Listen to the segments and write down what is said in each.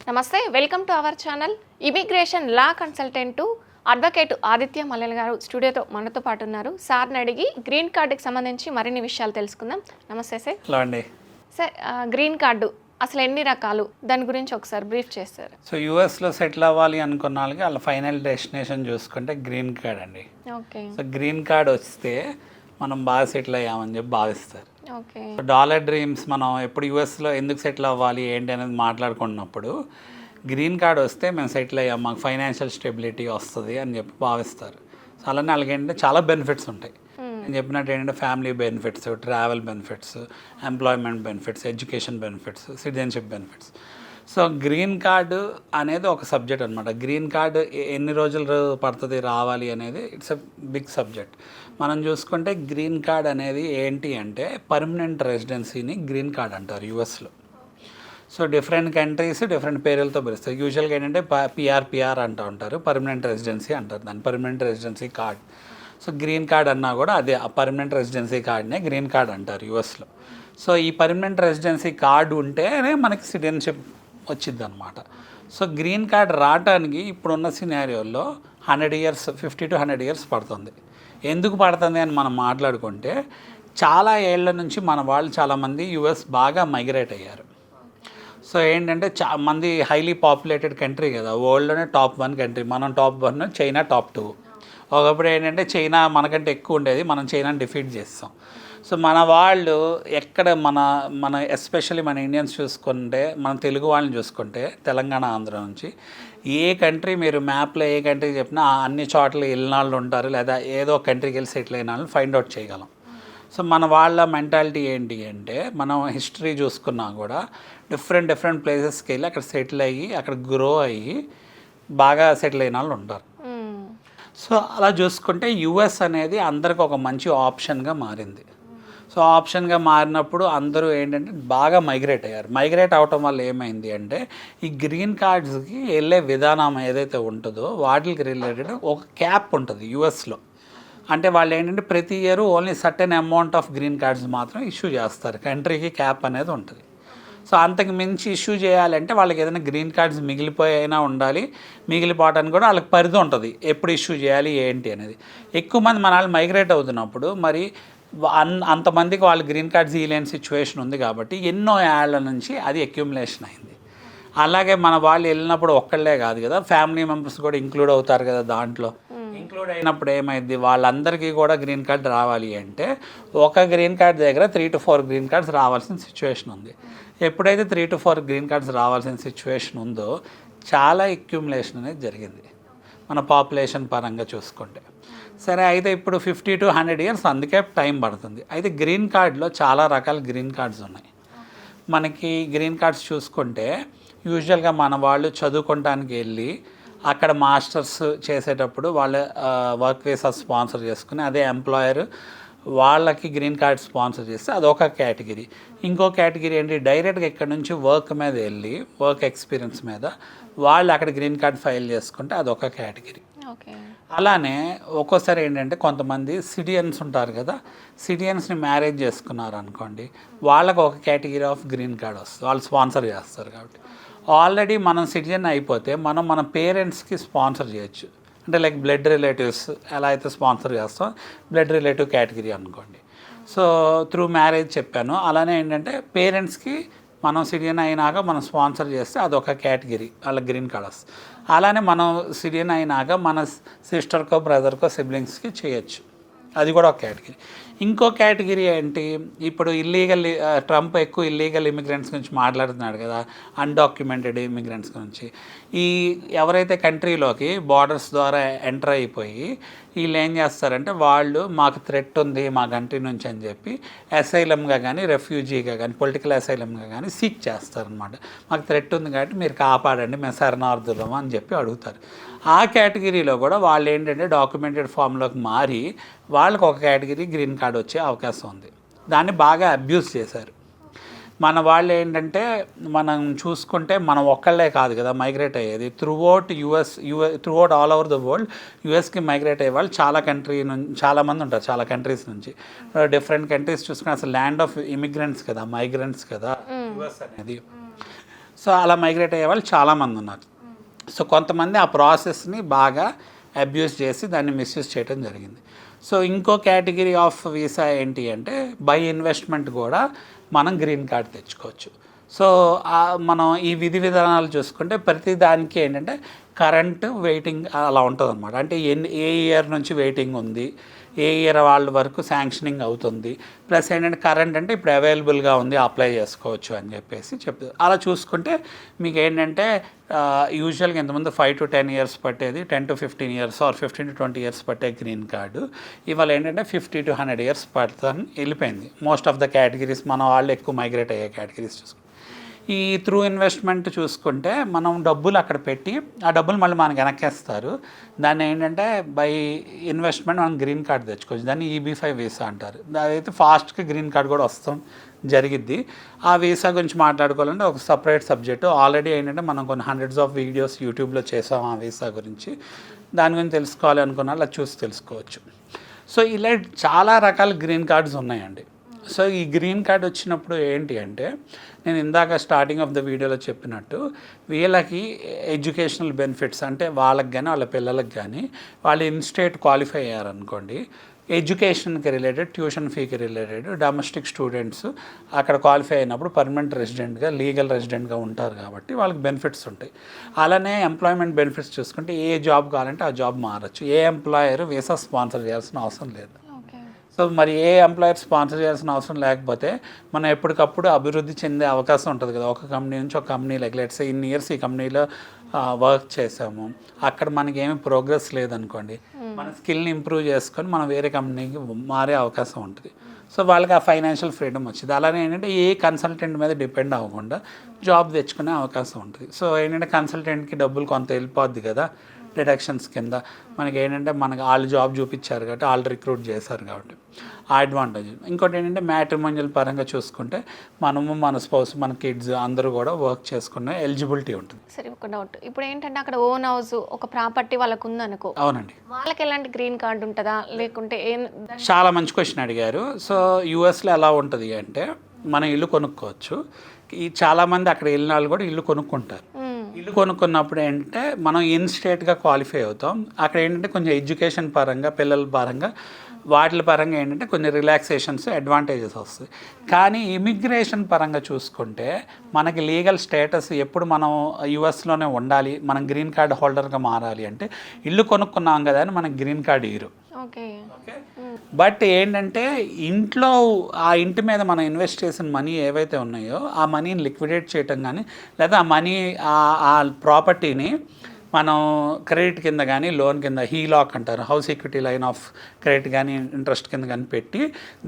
నమస్తే, welcome to our channel. Immigration law consultant advocate Aditya Mallela garu స్టూడియోతో మనతో పాటు ఉన్నారు. సార్ని అడిగి గ్రీన్ కార్డుకి సంబంధించి మరిన్ని విషయాలు తెలుసుకుందాం. నమస్తే సార్. హలో అండి. సార్, గ్రీన్ కార్డు అసలు ఎన్ని రకాలు, దాని గురించి ఒకసారి బ్రీఫ్ చేస్తారు. సో యూఎస్లో సెటిల్ అవ్వాలి అనుకున్న వాళ్ళకి వాళ్ళ ఫైనల్ డెస్టినేషన్ చూసుకుంటే గ్రీన్ కార్డ్ అండి. ఓకే. సో గ్రీన్ కార్డ్ వస్తే మనం బాగా సెటిల్ అయ్యామని చెప్పి భావిస్తారు. ఓకే. సో డాలర్ డ్రీమ్స్ మనం ఎప్పుడు యూఎస్లో ఎందుకు సెటిల్ అవ్వాలి ఏంటి అనేది మాట్లాడుకున్నప్పుడు గ్రీన్ కార్డ్ వస్తే మేము సెటిల్ అయ్యాం, మాకు ఫైనాన్షియల్ స్టెబిలిటీ వస్తుంది అని చెప్పి భావిస్తారు. సో అలానే వాళ్ళకి ఏంటంటే చాలా బెనిఫిట్స్ ఉంటాయి. నేను చెప్పినట్టు ఏంటంటే family benefits, travel benefits, employment benefits, education benefits, citizenship benefits. So green card అనేది ఒక సబ్జెక్ట్ అనమాట. గ్రీన్ కార్డు ఎన్ని రోజులు పడుతుంది రావాలి అనేది ఇట్స్ ఎ బిగ్ సబ్జెక్ట్. మనం చూసుకుంటే గ్రీన్ కార్డ్ అనేది ఏంటి అంటే పర్మనెంట్ రెసిడెన్సీని గ్రీన్ కార్డ్ అంటారు యూఎస్లో. సో డిఫరెంట్ కంట్రీస్ డిఫరెంట్ పేర్లతో పిలుస్తారు. యూజువల్గా ఏంటంటే పిఆర్ అంటూ ఉంటారు, పర్మనెంట్ రెసిడెన్సీ అంటారు దాన్ని, permanent residency card. So green card అన్నా కూడా అదే ఆ పర్మనెంట్ రెసిడెన్సీ కార్డ్నే గ్రీన్ కార్డ్ అంటారు యూఎస్లో. సో ఈ పర్మనెంట్ రెసిడెన్సీ కార్డు ఉంటేనే మనకి సిటిజన్షిప్ వచ్చింది అనమాట. సో గ్రీన్ కార్డ్ రావడానికి ఇప్పుడున్న సినారియోల్లో 100 years, 50 to 100 years పడుతుంది. ఎందుకు పడుతుంది అని మనం మాట్లాడుకుంటే చాలా ఏళ్ల నుంచి మన వాళ్ళు చాలామంది యూఎస్ బాగా మైగ్రేట్ అయ్యారు. సో ఏంటంటే మంది హైలీ పాపులేటెడ్ కంట్రీ కదా, వరల్డ్లోనే టాప్ 1 కంట్రీ. మనం టాప్ 1, చైనా టాప్ 2. ఒకప్పుడు ఏంటంటే చైనా మనకంటే ఎక్కువ ఉండేది, మనం చైనాని డిఫీట్ చేస్తాం. సో మన వాళ్ళు ఎక్కడ మన ఎస్పెషల్లీ మన ఇండియన్స్ చూసుకుంటే, మన తెలుగు వాళ్ళని చూసుకుంటే తెలంగాణ, ఆంధ్ర నుంచి ఏ కంట్రీ మీరు మ్యాప్లో ఏ కంట్రీ చెప్పినా అన్ని చోట్ల వెళ్ళిన వాళ్ళు ఉంటారు, లేదా ఏదో కంట్రీకి వెళ్ళి సెటిల్ అయిన వాళ్ళని ఫైండ్ అవుట్ చేయగలం. సో మన వాళ్ళ మెంటాలిటీ ఏంటి అంటే, మనం హిస్టరీ చూసుకున్నా కూడా డిఫరెంట్ ప్లేసెస్కి వెళ్ళి అక్కడ సెటిల్ అయ్యి అక్కడ గ్రో అయ్యి బాగా సెటిల్ అయిన వాళ్ళు ఉంటారు. సో అలా చూసుకుంటే యుఎస్ అనేది అందరికి ఒక మంచి ఆప్షన్గా మారింది. సో ఆప్షన్గా మారినప్పుడు అందరూ ఏంటంటే బాగా మైగ్రేట్ అయ్యారు. మైగ్రేట్ అవటం వల్ల ఏమైంది అంటే ఈ గ్రీన్ కార్డ్స్కి వెళ్ళే విధానం ఏదైతే ఉంటుందో వాటికి రిలేటెడ్ ఒక క్యాప్ ఉంటుంది యుఎస్లో. అంటే వాళ్ళు ఏంటంటే ప్రతి year only certain amount of green cards మాత్రం ఇష్యూ చేస్తారు. కంట్రీకి క్యాప్ అనేది ఉంటుంది. సో అంతకు మించి ఇష్యూ చేయాలంటే వాళ్ళకి ఏదైనా గ్రీన్ కార్డ్స్ మిగిలిపోయినా ఉండాలి. మిగిలిపోవడానికి కూడా వాళ్ళకి పరిధి ఉంటుంది, ఎప్పుడు ఇష్యూ చేయాలి ఏంటి అనేది. ఎక్కువ మంది మన వాళ్ళు మైగ్రేట్ అవుతున్నప్పుడు మరి అంతమందికి వాళ్ళు గ్రీన్ కార్డ్స్ ఇవ్వలేని సిచ్యువేషన్ ఉంది కాబట్టి ఎన్నో ఏళ్ల నుంచి అది అక్యుములేషన్ అయింది. అలాగే మన వాళ్ళు వెళ్ళినప్పుడు ఒక్కళ్ళే కాదు కదా, ఫ్యామిలీ మెంబర్స్ కూడా ఇంక్లూడ్ అవుతారు కదా. దాంట్లో ఇంక్లూడ్ అయినప్పుడు ఏమైంది, వాళ్ళందరికీ కూడా గ్రీన్ కార్డ్ రావాలి అంటే ఒక గ్రీన్ కార్డ్ దగ్గర 3 to 4 గ్రీన్ కార్డ్స్ రావాల్సిన సిచ్యువేషన్ ఉంది. ఎప్పుడైతే 3 to 4 గ్రీన్ కార్డ్స్ రావాల్సిన సిచ్యువేషన్ ఉందో చాలా అక్యుములేషన్ అనేది జరిగింది మన పాపులేషన్ పరంగా చూసుకుంటే. సరే, అయితే ఇప్పుడు 50 to 100 years అందుకే టైం పడుతుంది. అయితే గ్రీన్ కార్డ్లో చాలా రకాల గ్రీన్ కార్డ్స్ ఉన్నాయి. మనకి గ్రీన్ కార్డ్స్ చూసుకుంటే యూజువల్గా మన వాళ్ళు చదువుకోవడానికి వెళ్ళి అక్కడ మాస్టర్స్ చేసేటప్పుడు వాళ్ళ వర్క్ వీసా స్పాన్సర్ చేసుకుని అదే ఎంప్లాయర్ వాళ్ళకి గ్రీన్ కార్డ్ స్పాన్సర్ చేస్తే అదొక కేటగిరీ. ఇంకో కేటగిరీ ఏంటి, డైరెక్ట్గా ఇక్కడ నుంచి వర్క్ మీద వెళ్ళి వర్క్ ఎక్స్పీరియన్స్ మీద వాళ్ళు అక్కడ గ్రీన్ కార్డ్ ఫైల్ చేసుకుంటే అదొక కేటగిరీ. అలానే ఒక్కోసారి ఏంటంటే కొంతమంది సిటిజన్స్ ఉంటారు కదా, సిటిజన్స్ని మ్యారేజ్ చేసుకున్నారు అనుకోండి, వాళ్ళకు ఒక కేటగిరీ ఆఫ్ గ్రీన్ కార్డ్ వస్తుంది, వాళ్ళు స్పాన్సర్ చేస్తారు. కాబట్టి ఆల్రెడీ మనం సిటిజన్ అయిపోతే మనం మన పేరెంట్స్కి స్పాన్సర్ చేయొచ్చు. అంటే లైక్ బ్లడ్ రిలేటివ్స్ ఎలా అయితే స్పాన్సర్ చేస్తాం, బ్లడ్ రిలేటివ్ కేటగిరీ అనుకోండి. సో త్రూ మ్యారేజ్ చెప్పాను. అలానే ఏంటంటే పేరెంట్స్కి మనం సిటిజన్ అయినాక మనం స్పాన్సర్ చేస్తే అదొక కేటగిరీ, వాళ్ళ గ్రీన్ కార్డ్ వస్తుంది. అలానే మనం సిటిజన్ అయినాక మన సిస్టర్కో బ్రదర్కో సిబ్లింగ్స్కి చేయొచ్చు, అది కూడా ఒక కేటగిరీ. ఇంకో కేటగిరీ ఏంటి, ఇప్పుడు ట్రంప్ ఎక్కువ ఇల్లీగల్ ఇమిగ్రెంట్స్ గురించి మాట్లాడుతున్నాడు కదా, అన్డాక్యుమెంటెడ్ ఇమిగ్రెంట్స్ గురించి. ఈ ఎవరైతే కంట్రీలోకి బార్డర్స్ ద్వారా ఎంటర్ అయిపోయి వీళ్ళు ఏం చేస్తారంటే, వాళ్ళు మాకు థ్రెట్ ఉంది మా కంట్రీ నుంచి అని చెప్పి అసైలంగా కానీ రెఫ్యూజీగా కానీ పొలిటికల్ అసైలంగా కానీ సీక్ చేస్తారనమాట. మాకు థ్రెట్ ఉంది కాబట్టి మీరు కాపాడండి, మేము శరణార్థులము అని చెప్పి అడుగుతారు. ఆ కేటగిరీలో కూడా వాళ్ళు ఏంటంటే డాక్యుమెంటెడ్ ఫామ్లోకి మారి వాళ్ళకి ఒక కేటగిరీ గ్రీన్ కార్డ్ వచ్చే అవకాశం ఉంది. దాన్ని బాగా అబ్యూస్ చేశారు మన వాళ్ళు. ఏంటంటే మనం చూసుకుంటే మనం ఒక్కళ్ళే కాదు కదా మైగ్రేట్ అయ్యేది, throughout throughout all over the world యూఎస్కి మైగ్రేట్ అయ్యే వాళ్ళు చాలా చాలామంది ఉంటారు, చాలా కంట్రీస్ నుంచి. డిఫరెంట్ కంట్రీస్ చూసుకుని అసలు ల్యాండ్ ఆఫ్ ఇమిగ్రెంట్స్ కదా, మైగ్రెంట్స్ కదా యూఎస్ అనేది. సో అలా మైగ్రేట్ అయ్యే వాళ్ళు చాలామంది ఉన్నారు. సో కొంతమంది ఆ ప్రాసెస్ని బాగా అబ్యూస్ చేసి దాన్ని మిస్యూజ్ చేయడం జరిగింది. సో ఇంకో కేటగిరీ ఆఫ్ వీసా ఏంటి అంటే బై ఇన్వెస్ట్మెంట్ కూడా మనం గ్రీన్ కార్డ్ తెచ్చుకోవచ్చు. సో మనం ఈ విధి విధానాలు చూసుకుంటే ప్రతి దానికి ఏంటంటే కరెంట్ వెయిటింగ్ అలా ఉంటుంది అనమాట. అంటే ఏ ఇయర్ నుంచి వెయిటింగ్ ఉంది, ఏ ఇయర్ వాళ్ళ వరకు శాంక్షనింగ్ అవుతుంది, ప్లస్ ఏంటంటే కరెంట్ అంటే ఇప్పుడు అవైలబుల్గా ఉంది అప్లై చేసుకోవచ్చు అని చెప్పేసి చెప్తారు. అలా చూసుకుంటే మీకు ఏంటంటే యూజువల్గా ఇంతకుముందు 5 to 10 years పట్టేది 10 to 15 years or 15 to 20 years పట్టే గ్రీన్ కార్డు ఇవాళ ఏంటంటే 50 to 100 years పడుతుందని వెళ్ళిపోయింది. మోస్ట్ ఆఫ్ ద కేటగిరీస్ మన వాళ్ళు ఎక్కువ మైగ్రేట్ అయ్యే కేటగిరీస్ చూసుకుంటే. ఈ త్రూ ఇన్వెస్ట్మెంట్ చూసుకుంటే మనం డబ్బులు అక్కడ పెట్టి ఆ డబ్బులు మళ్ళీ మనకి వెనక్కేస్తారు. దాన్ని ఏంటంటే బై ఇన్వెస్ట్మెంట్ మనం గ్రీన్ కార్డ్ తెచ్చుకోవచ్చు. దాన్ని EB-5 వీసా అంటారు. అదైతే ఫాస్ట్గా గ్రీన్ కార్డ్ కూడా వస్తాం జరిగిద్ది. ఆ వీసా గురించి మాట్లాడుకోవాలంటే ఒక సపరేట్ సబ్జెక్టు. ఆల్రెడీ ఏంటంటే మనం కొన్ని హండ్రెడ్స్ ఆఫ్ వీడియోస్ యూట్యూబ్లో చేసాం ఆ వీసా గురించి. దాని గురించి తెలుసుకోవాలి అనుకున్న వాళ్ళు అది చూసి తెలుసుకోవచ్చు. సో ఇలా చాలా రకాల గ్రీన్ కార్డ్స్ ఉన్నాయండి. సో ఈ గ్రీన్ కార్డ్ వచ్చినప్పుడు ఏంటి అంటే నేను ఇందాక స్టార్టింగ్ ఆఫ్ ద వీడియోలో చెప్పినట్టు వీళ్ళకి ఎడ్యుకేషనల్ బెనిఫిట్స్ అంటే వాళ్ళకి కానీ వాళ్ళ పిల్లలకు కానీ వాళ్ళు ఇన్స్టేట్ క్వాలిఫై అయ్యారనుకోండి, ఎడ్యుకేషన్కి రిలేటెడ్, ట్యూషన్ ఫీకి రిలేటెడ్, డొమెస్టిక్ స్టూడెంట్స్ అక్కడ క్వాలిఫై అయినప్పుడు పర్మనెంట్ రెసిడెంట్గా, లీగల్ రెసిడెంట్గా ఉంటారు కాబట్టి వాళ్ళకి బెనిఫిట్స్ ఉంటాయి. అలానే ఎంప్లాయ్మెంట్ బెనిఫిట్స్ చూసుకుంటే ఏ జాబ్ కావాలంటే ఆ జాబ్ మారచ్చు. ఏ ఎంప్లాయర్ వీసా స్పాన్సర్ చేయాల్సిన అవసరం లేదు. సో మరి ఏ ఎంప్లాయర్ స్పాన్సర్ చేయాల్సిన అవసరం లేకపోతే మనం ఎప్పటికప్పుడు అభివృద్ధి చెందే అవకాశం ఉంటుంది కదా. ఒక కంపెనీ నుంచి ఒక కంపెనీ లైక్ లెట్స్ సే ఇన్ని ఇయర్స్ ఈ కంపెనీలో వర్క్ చేసాము, అక్కడ మనకి ఏమీ ప్రోగ్రెస్ లేదనుకోండి, మన స్కిల్ని ఇంప్రూవ్ చేసుకొని మనం వేరే కంపెనీకి మారే అవకాశం ఉంటుంది. సో వాళ్ళకి ఆ ఫైనాన్షియల్ ఫ్రీడమ్ వచ్చింది. అలానే ఏంటంటే ఏ కన్సల్టెంట్ మీద డిపెండ్ అవ్వకుండా జాబ్ తెచ్చుకునే అవకాశం ఉంటుంది. సో ఏంటంటే కన్సల్టెంట్కి డబ్బులు కొంత వెళ్ళిపోద్ది కదా డిడక్షన్స్ కింద. మనకి ఏంటంటే మనకి వాళ్ళు జాబ్ చూపించారు కాబట్టి వాళ్ళు రిక్రూట్ చేశారు కాబట్టి ఆ అడ్వాంటేజ్. ఇంకోటి ఏంటంటే మ్యాట్రిమోనియల్ పరంగా చూసుకుంటే మనము, మన స్పౌస్, మన కిడ్స్ అందరూ కూడా వర్క్ చేసుకునే ఎలిజిబిలిటీ ఉంటుంది. సరే, ఒక డౌట్. ఇప్పుడు ఏంటంటే అక్కడ ఓన్ హౌస్ ఒక ప్రాపర్టీ వాళ్ళకు ఉందనుకో, అవునండి, వాళ్ళకి ఎలాంటి గ్రీన్ కార్డు ఉంటుందా లేకుంటే ఏం? చాలా మంచి క్వశ్చన్ అడిగారు. సో యూఎస్లో ఎలా ఉంటుంది అంటే మనం ఇల్లు కొనుక్కోవచ్చు. ఈ చాలామంది అక్కడ వెళ్ళిన వాళ్ళు కూడా ఇల్లు కొనుక్కుంటారు. ఇల్లు కొనుక్కున్నప్పుడు ఏంటంటే మనం ఇన్స్టేట్గా క్వాలిఫై అవుతాం. అక్కడ ఏంటంటే కొంచెం ఎడ్యుకేషన్ పరంగా, పిల్లల పరంగా, వాటి పరంగా ఏంటంటే కొన్ని రిలాక్సేషన్స్, అడ్వాంటేజెస్ వస్తాయి. కానీ ఇమిగ్రేషన్ పరంగా చూసుకుంటే మనకి లీగల్ స్టేటస్ ఎప్పుడు మనం యుఎస్లోనే ఉండాలి, మనం గ్రీన్ కార్డ్ హోల్డర్గా మారాలి అంటే ఇల్లు కొనుక్కున్నాం కదా అని మనకి గ్రీన్ కార్డ్ ఇయ్యరు. ఓకే. బట్ ఏంటంటే ఇంట్లో ఆ ఇంటి మీద మనం ఇన్వెస్ట్ చేసిన మనీ ఏవైతే ఉన్నాయో ఆ మనీని లిక్విడేట్ చేయటం కానీ, లేదా ఆ మనీ ఆ ప్రాపర్టీని మనం క్రెడిట్ కింద కానీ, లోన్ కింద, హీలాక్ అంటారు, house equity line of credit కానీ, ఇంట్రెస్ట్ కింద కానీ పెట్టి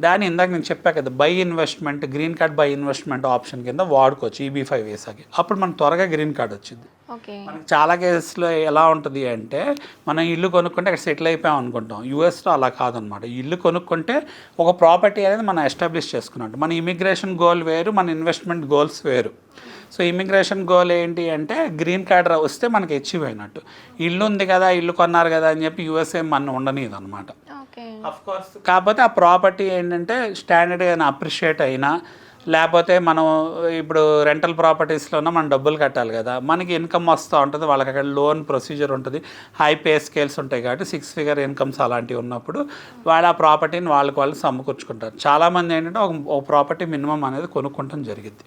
దాన్ని ఇందాక నేను చెప్పా కదా by investment, green card by investment option కింద వాడుకోవచ్చు EB-5 వీసాకి. అప్పుడు మనకు త్వరగా గ్రీన్ కార్డ్ వచ్చింది. మనకి చాలా కేసెస్లో ఎలా ఉంటుంది అంటే మనం ఇల్లు కొనుక్కుంటే అక్కడ సెటిల్ అయిపోయాం అనుకుంటాం. యూఎస్లో అలా కాదనమాట. ఇల్లు కొనుక్కుంటే ఒక ప్రాపర్టీ అనేది మనం ఎస్టాబ్లిష్ చేసుకున్నట్టు. మన ఇమిగ్రేషన్ గోల్ వేరు, మన ఇన్వెస్ట్మెంట్ గోల్స్ వేరు. సో ఇమిగ్రేషన్ గోల్ ఏంటి అంటే గ్రీన్ కార్డ్ వస్తే మనకి అచీవ్ అయినట్టు. ఇల్లు ఉంది కదా, ఇల్లు కొన్నారు కదా అని చెప్పి యూఎస్ఏ మన ఉండనిది అనమాట. అఫ్కోర్స్ కాకపోతే ఆ ప్రాపర్టీ ఏంటంటే స్టాండర్డ్ అయినా, అప్రిషియేట్ అయినా, లేకపోతే మనం ఇప్పుడు రెంటల్ ప్రాపర్టీస్లోనే మనం డబ్బులు కట్టాలి కదా, మనకి ఇన్కమ్ వస్తూ ఉంటుంది, వాళ్ళకి అక్కడ లోన్ ప్రొసీజర్ ఉంటుంది, హై పే స్కేల్స్ ఉంటాయి కాబట్టి 6 figure ఇన్కమ్స్ అలాంటివి ఉన్నప్పుడు వాళ్ళు ఆ ప్రాపర్టీని వాళ్ళు సమకూర్చుకుంటారు. చాలామంది ఏంటంటే ఒక ప్రాపర్టీ మినిమం అనేది కొనుక్కుంటాం జరిగింది.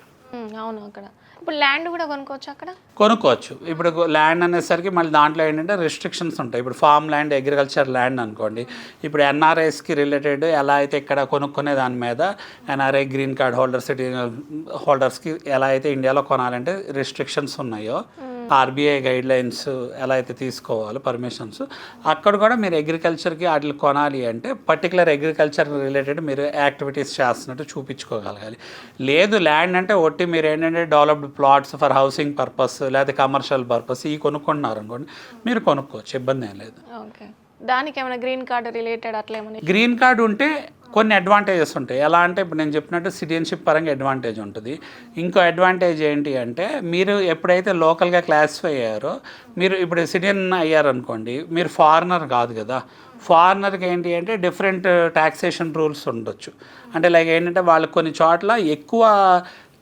అవును. అక్కడ ఇప్పుడు ల్యాండ్ కూడా కొనుక్కోవచ్చు. అక్కడ కొనుక్కోవచ్చు. ఇప్పుడు ల్యాండ్ అనేసరికి మళ్ళీ దాంట్లో ఏంటంటే రెస్ట్రిక్షన్స్ ఉంటాయి. ఇప్పుడు ఫార్మ్ ల్యాండ్, అగ్రికల్చర్ ల్యాండ్ అనుకోండి, ఇప్పుడు ఎన్ఆర్ఐస్కి రిలేటెడ్ ఎలా అయితే ఇక్కడ కొనుక్కునే దాని మీద NRI green card holder, citizen హోల్డర్స్కి ఎలా అయితే ఇండియాలో కొనాలంటే రెస్ట్రిక్షన్స్ ఉన్నాయో, ఆర్బీఐ గైడ్ లైన్స్ ఎలా అయితే తీసుకోవాలో పర్మిషన్స్, అక్కడ కూడా మీరు అగ్రికల్చర్కి వాటిని కొనాలి అంటే పర్టికులర్ అగ్రికల్చర్ రిలేటెడ్ మీరు యాక్టివిటీస్ చేస్తున్నట్టు చూపించుకోగలగాలి. లేదు ల్యాండ్ అంటే ఒట్టి మీరు ఏంటంటే developed plots for housing purpose లేదా కమర్షియల్ పర్పస్ ఈ కొనుక్కుంటున్నారు అనుకోండి, మీరు కొనుక్కోవచ్చు, ఇబ్బంది ఏం లేదు. ఓకే. దానికి ఏమైనా గ్రీన్ కార్డ్ రిలేటెడ్ అట్లా ఏమైనా? గ్రీన్ కార్డ్ ఉంటే కొన్ని అడ్వాంటేజెస్ ఉంటాయి. ఎలా అంటే ఇప్పుడు నేను చెప్పినట్టు సిటిజన్షిప్ పరంగా అడ్వాంటేజ్ ఉంటుంది. ఇంకో అడ్వాంటేజ్ ఏంటి అంటే మీరు ఎప్పుడైతే లోకల్గా క్లాసిఫై అయ్యారో, మీరు ఇప్పుడు సిటిజన్ అయ్యారనుకోండి, మీరు ఫారినర్ కాదు కదా. ఫారినర్కి ఏంటి అంటే డిఫరెంట్ ట్యాక్సేషన్ రూల్స్ ఉండొచ్చు. అంటే లైక్ ఏంటంటే వాళ్ళకి కొన్ని చోట్ల ఎక్కువ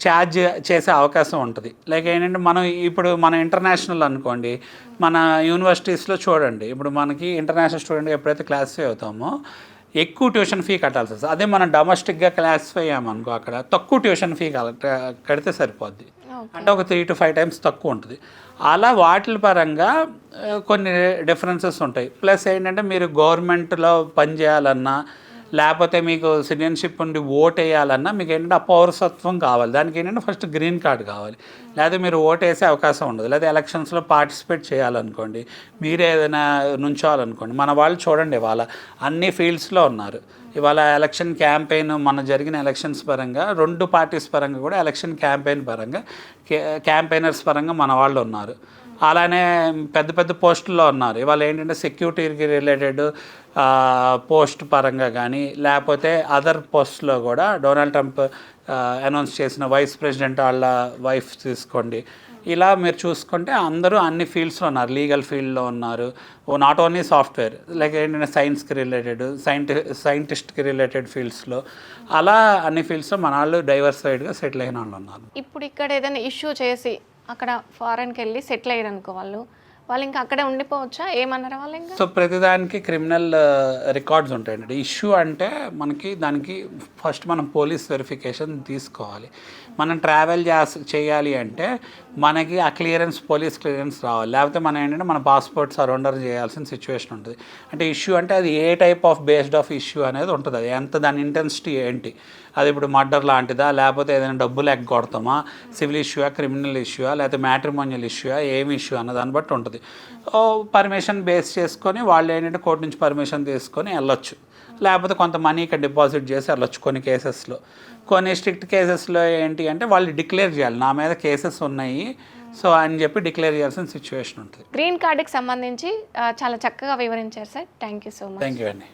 ఛార్జ్ చేసే అవకాశం ఉంటుంది. లైక్ ఏంటంటే మనం ఇప్పుడు మన ఇంటర్నేషనల్ అనుకోండి, మన యూనివర్సిటీస్లో చూడండి, ఇప్పుడు మనకి ఇంటర్నేషనల్ స్టూడెంట్ ఎప్పుడైతే క్లాసిఫై అవుతామో ఎక్కువ ట్యూషన్ ఫీ కట్టాల్సి వస్తుంది. అదే మనం డొమెస్టిక్గా క్లాసిఫై అయ్యామనుకో అక్కడ తక్కువ ట్యూషన్ ఫీ కడితే సరిపోద్ది. అంటే ఒక 3 to 5 టైమ్స్ తక్కువ ఉంటుంది. అలా వాటి పరంగా కొన్ని డిఫరెన్సెస్ ఉంటాయి. ప్లస్ ఏంటంటే మీరు గవర్నమెంట్లో పనిచేయాలన్నా లేకపోతే మీకు సిటిజన్షిప్ ఉండి ఓట్ వేయాలన్నా మీకు ఏంటంటే ఆ పౌరసత్వం కావాలి. దానికి ఏంటంటే ఫస్ట్ గ్రీన్ కార్డ్ కావాలి. లేకపోతే మీరు ఓట్ వేసే అవకాశం ఉండదు. లేదా ఎలక్షన్స్లో పార్టిసిపేట్ చేయాలనుకోండి, మీరే ఏదైనా నుంచోవాలనుకోండి, మన వాళ్ళు చూడండి వాళ్ళ అన్ని ఫీల్డ్స్లో ఉన్నారు. ఇవాళ ఎలక్షన్ క్యాంపెయిన్ మన జరిగిన ఎలక్షన్స్ పరంగా 2 పార్టీస్ పరంగా కూడా ఎలక్షన్ క్యాంపెయిన్ పరంగా క్యాంపెయినర్స్ పరంగా మన వాళ్ళు ఉన్నారు. అలానే పెద్ద పెద్ద పోస్టుల్లో ఉన్నారు. ఇవాళ ఏంటంటే సెక్యూరిటీకి రిలేటెడ్ పోస్ట్ పరంగా కానీ లేకపోతే అదర్ పోస్ట్లో కూడా డొనాల్డ్ ట్రంప్ అనౌన్స్ చేసిన వైస్ ప్రెసిడెంట్ వాళ్ళ వైఫ్ తీసుకోండి, ఇలా మీరు చూసుకుంటే అందరూ అన్ని ఫీల్డ్స్లో ఉన్నారు. లీగల్ ఫీల్డ్లో ఉన్నారు, నాట్ ఓన్లీ సాఫ్ట్వేర్, లైక్ ఏంటంటే సైన్స్కి రిలేటెడ్ సైంటిస్ట్కి రిలేటెడ్ ఫీల్డ్స్లో, అలా అన్ని ఫీల్డ్స్లో మన వాళ్ళు డైవర్సిఫైడ్గా సెటిల్ అయిన వాళ్ళు ఉన్నారు. ఇప్పుడు ఇక్కడ ఏదైనా ఇష్యూ చేసి అక్కడ ఫారెన్కి వెళ్ళి సెటిల్ అయ్యారు అనుకో, వాళ్ళు ఇంకా అక్కడే ఉండిపోవచ్చా? ఏమన్నారు వాళ్ళు ఇంకా? సో ప్రతిదానికి క్రిమినల్ రికార్డ్స్ ఉంటాయండి. ఇష్యూ అంటే మనకి దానికి ఫస్ట్ మనం పోలీస్ వెరిఫికేషన్ తీసుకోవాలి. మనం ట్రావెల్ చేయాలి అంటే మనకి ఆ క్లియరెన్స్, పోలీస్ క్లియరెన్స్ రావాలి. లేకపోతే మనం ఏంటంటే మన పాస్పోర్ట్ సరెండర్ చేయాల్సిన సిచ్యువేషన్ ఉంటుంది. అంటే ఇష్యూ అంటే అది ఏ type of based of issue అనేది ఉంటుంది. అది ఎంత, దాని ఇంటెన్సిటీ ఏంటి, అది ఇప్పుడు మర్డర్ లాంటిదా, లేకపోతే ఏదైనా డబ్బులు ఎగ్గొడతామా, సివిల్ ఇష్యూయా, క్రిమినల్ ఇష్యూయా, లేకపోతే మ్యాట్రిమోనియల్ ఇష్యూయా, ఏమి ఇష్యూ అన్న దాన్ని బట్టి ఉంటుంది. పర్మిషన్ బేస్ చేసుకొని వాళ్ళు ఏంటంటే కోర్టు నుంచి పర్మిషన్ తీసుకొని వెళ్ళొచ్చు. లేకపోతే కొంత మనీ ఇక్కడ డిపాజిట్ చేసి వెళ్ళొచ్చు కొన్ని కేసెస్లో. కొన్ని స్ట్రిక్ట్ కేసెస్లో ఏంటి అంటే వాళ్ళు డిక్లేర్ చేయాలి, నా మీద కేసెస్ ఉన్నాయి సో అని చెప్పి డిక్లేర్ చేయాల్సిన సిచ్యువేషన్ ఉంటుంది. గ్రీన్ కార్డుకి సంబంధించి చాలా చక్కగా వివరించారు sir. Thank you so much. Thank you అండి.